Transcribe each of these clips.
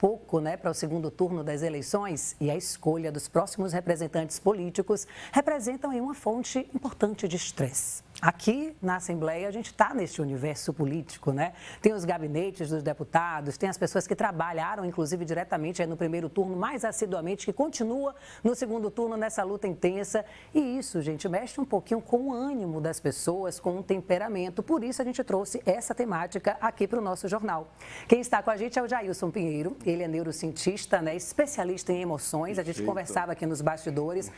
pouco, né, para o segundo turno das eleições e a escolha dos próximos representantes políticos representam aí uma fonte importante de estresse. Aqui na Assembleia a gente está nesse universo político, né? Tem os gabinetes dos deputados, tem as pessoas que trabalharam, inclusive, diretamente aí no primeiro turno, mais assiduamente, que continua no segundo turno nessa luta intensa. E isso, gente, mexe um pouquinho com o ânimo das pessoas, com o temperamento. Por isso a gente trouxe essa temática aqui para o nosso jornal. Quem está com a gente é o Jailson Pinheiro. Ele é neurocientista, né? Especialista em emoções. A gente conversava aqui nos bastidores.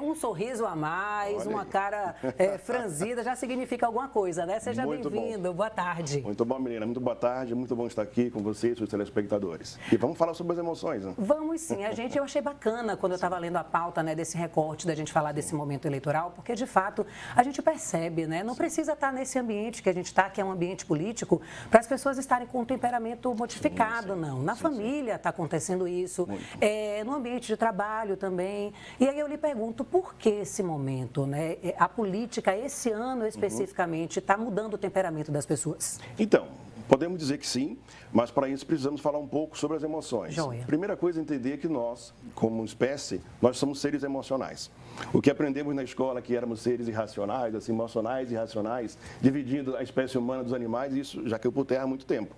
Um sorriso a mais, uma cara franzida, já significa alguma coisa, né? Seja bem-vindo, boa tarde. Muito bom, menina, muito boa tarde, muito bom estar aqui com vocês, os telespectadores. E vamos falar sobre as emoções, né? Vamos sim, eu achei bacana quando eu estava lendo a pauta, né, desse recorte da gente falar desse momento eleitoral, porque de fato a gente percebe, né? Não precisa estar nesse ambiente que a gente está, que é um ambiente político, para as pessoas estarem com o temperamento modificado, não. Na família está acontecendo isso, no ambiente de trabalho também. E aí eu lhe pergunto, por que esse momento, né? A política, esse ano especificamente, está mudando o temperamento das pessoas? Então, podemos dizer que sim, mas para isso precisamos falar um pouco sobre as emoções. Joia. Primeira coisa é entender que nós, como espécie, nós somos seres emocionais. O que aprendemos na escola que éramos seres irracionais, assim, emocionais e irracionais, dividindo a espécie humana dos animais, isso já caiu por terra há muito tempo.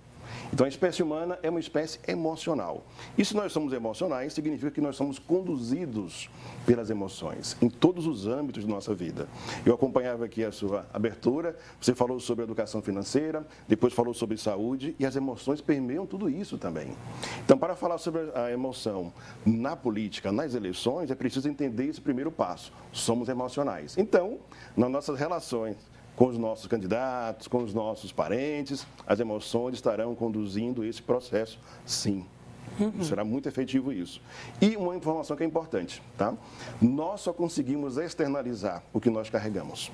Então, a espécie humana é uma espécie emocional. E se nós somos emocionais, significa que nós somos conduzidos pelas emoções, em todos os âmbitos de nossa vida. Eu acompanhava aqui a sua abertura, você falou sobre educação financeira, depois falou sobre saúde, e as emoções permeiam tudo isso também. Então, para falar sobre a emoção na política, nas eleições, é preciso entender esse primeiro passo. Somos emocionais. Então, nas nossas relações com os nossos candidatos, com os nossos parentes, as emoções estarão conduzindo esse processo, sim. Será muito efetivo isso. E uma informação que é importante, tá? Nós só conseguimos externalizar o que nós carregamos.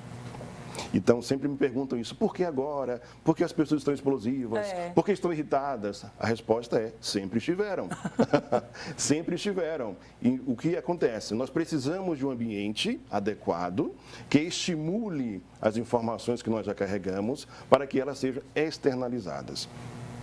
Então, sempre me perguntam isso, por que agora? Por que as pessoas estão explosivas? Por que estão irritadas? A resposta é, sempre estiveram. Sempre estiveram. E o que acontece? Nós precisamos de um ambiente adequado que estimule as informações que nós já carregamos para que elas sejam externalizadas.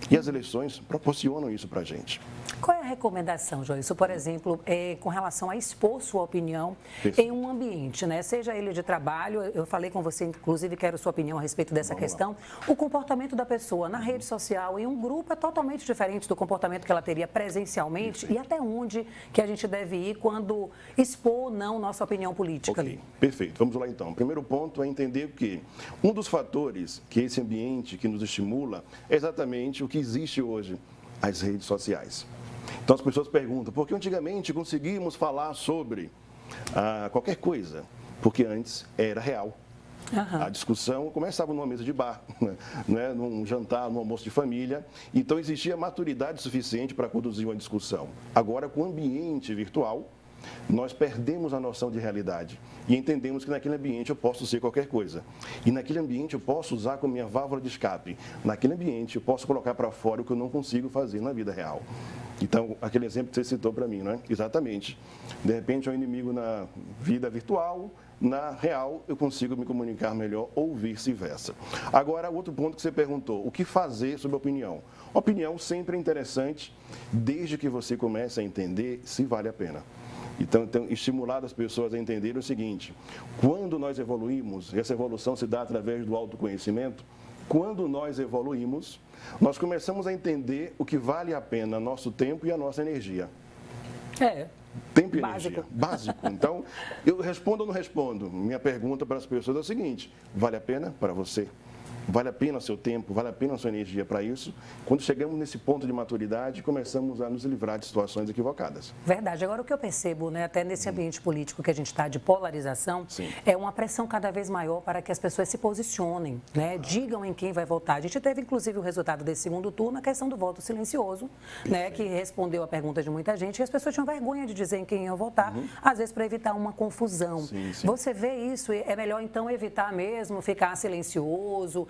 E as eleições proporcionam isso para a gente. Qual é a recomendação, Joilson, por exemplo, com relação a expor sua opinião em um ambiente, né? Seja ele de trabalho, eu falei com você, inclusive, quero sua opinião a respeito dessa questão. O comportamento da pessoa na rede social, em um grupo, é totalmente diferente do comportamento que ela teria presencialmente. E até onde que a gente deve ir quando expor ou não nossa opinião política ali? Perfeito. Vamos lá, então. O primeiro ponto é entender que um dos fatores que esse ambiente que nos estimula é exatamente o que existe hoje, as redes sociais. Então as pessoas perguntam, por que antigamente conseguimos falar sobre qualquer coisa? Porque antes era real. A discussão começava numa mesa de bar, né? Num jantar, num almoço de família. Então existia maturidade suficiente para conduzir uma discussão. Agora, com o ambiente virtual, nós perdemos a noção de realidade e entendemos que naquele ambiente eu posso ser qualquer coisa. E naquele ambiente eu posso usar como minha válvula de escape. Naquele ambiente eu posso colocar para fora o que eu não consigo fazer na vida real. Então, aquele exemplo que você citou para mim, não é? Exatamente. De repente é um inimigo na vida virtual, na real eu consigo me comunicar melhor ou vice-versa. Agora, outro ponto que você perguntou, o que fazer sobre a opinião? Opinião sempre é interessante, desde que você comece a entender se vale a pena. Então, estimular as pessoas a entenderem o seguinte, quando nós evoluímos, e essa evolução se dá através do autoconhecimento, quando nós evoluímos, nós começamos a entender o que vale a pena nosso tempo e a nossa energia. Tempo e energia. Básico. Então, eu respondo ou não respondo? Minha pergunta para as pessoas é o seguinte, vale a pena para você? Vale a pena o seu tempo, vale a pena a sua energia para isso? Quando chegamos nesse ponto de maturidade, começamos a nos livrar de situações equivocadas. Verdade. Agora, o que eu percebo, né, até nesse ambiente político que a gente está de polarização, é uma pressão cada vez maior para que as pessoas se posicionem, né, digam em quem vai votar. A gente teve, inclusive, o resultado desse segundo turno, a questão do voto silencioso, né, que respondeu a pergunta de muita gente, e as pessoas tinham vergonha de dizer em quem iam votar, às vezes para evitar uma confusão. Você vê isso, é melhor, então, evitar mesmo, ficar silencioso,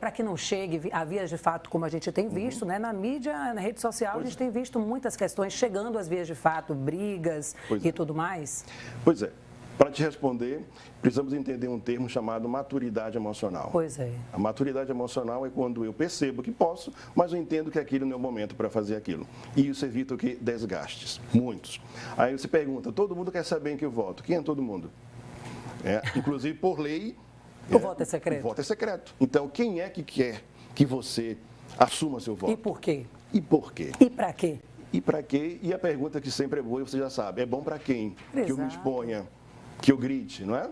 para que não chegue a vias de fato, como a gente tem visto, né? Na mídia, na rede social, a gente tem visto muitas questões chegando às vias de fato, brigas e tudo mais. Pois é. Para te responder, precisamos entender um termo chamado maturidade emocional. Pois é. A maturidade emocional é quando eu percebo que posso, mas eu entendo que aquilo não é o momento para fazer aquilo. E isso evita o quê? Desgastes, muitos. Aí você pergunta, todo mundo quer saber em que eu voto. Quem é todo mundo? Inclusive, por lei... O voto é secreto. O voto é secreto. Então, quem é que quer que você assuma seu voto? E por quê? E por quê? E para quê? E para quê? E a pergunta que sempre é boa, você já sabe, é bom para quem? Exato. Que eu me exponha, que eu grite, não é?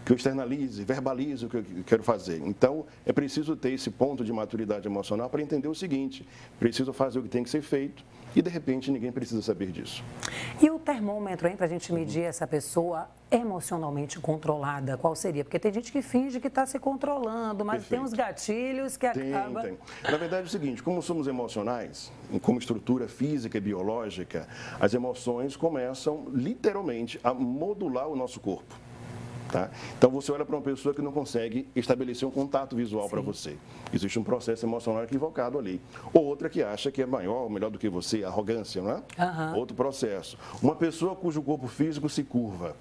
Que eu externalize, verbalize o que eu quero fazer. Então, é preciso ter esse ponto de maturidade emocional para entender o seguinte, preciso fazer o que tem que ser feito e, de repente, ninguém precisa saber disso. E o termômetro, hein, para a gente medir essa pessoa emocionalmente controlada, qual seria? Porque tem gente que finge que está se controlando, mas Perfeito. tem uns gatilhos que acaba... Tem. Na verdade é o seguinte, como somos emocionais, como estrutura física e biológica, as emoções começam literalmente a modular o nosso corpo. Tá? Então você olha para uma pessoa que não consegue estabelecer um contato visual para você. Existe um processo emocional equivocado ali. Ou outra que acha que é maior ou melhor do que você, arrogância, não é? Outro processo. Uma pessoa cujo corpo físico se curva.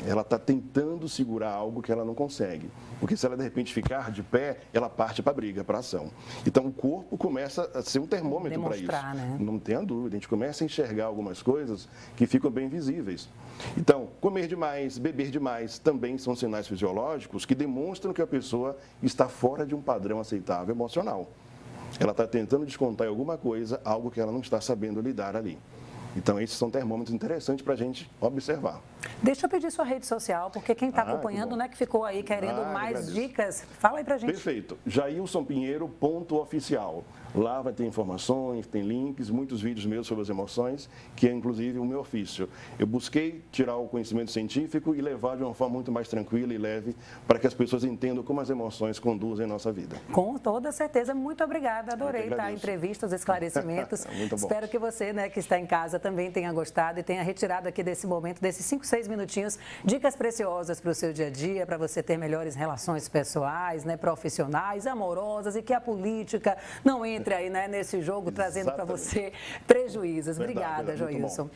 Ela está tentando segurar algo que ela não consegue. Porque se ela, de repente, ficar de pé, ela parte para a briga, para a ação. Então, o corpo começa a ser um termômetro para isso. Né? Não tenha dúvida. A gente começa a enxergar algumas coisas que ficam bem visíveis. Então, comer demais, beber demais, também são sinais fisiológicos que demonstram que a pessoa está fora de um padrão aceitável emocional. Ela está tentando descontar em alguma coisa, algo que ela não está sabendo lidar ali. Então, esses são termômetros interessantes para a gente observar. Deixa eu pedir sua rede social, porque quem está acompanhando, né, que ficou aí querendo mais dicas, fala aí para a gente. Perfeito. jailsonpinheiro.oficial. Lá vai ter informações, tem links, muitos vídeos meus sobre as emoções, que é inclusive o meu ofício. Eu busquei tirar o conhecimento científico e levar de uma forma muito mais tranquila e leve para que as pessoas entendam como as emoções conduzem a nossa vida. Com toda certeza. Muito obrigada. Adorei a entrevista, os esclarecimentos. Muito bom. Espero que você, né, que está em casa, também tenha gostado e tenha retirado aqui desse momento, desses 5, 6 minutinhos, dicas preciosas para o seu dia a dia, para você ter melhores relações pessoais, né, profissionais, amorosas e que a política não entre aí, né, nesse jogo, trazendo para você prejuízos. Obrigada, Joilson.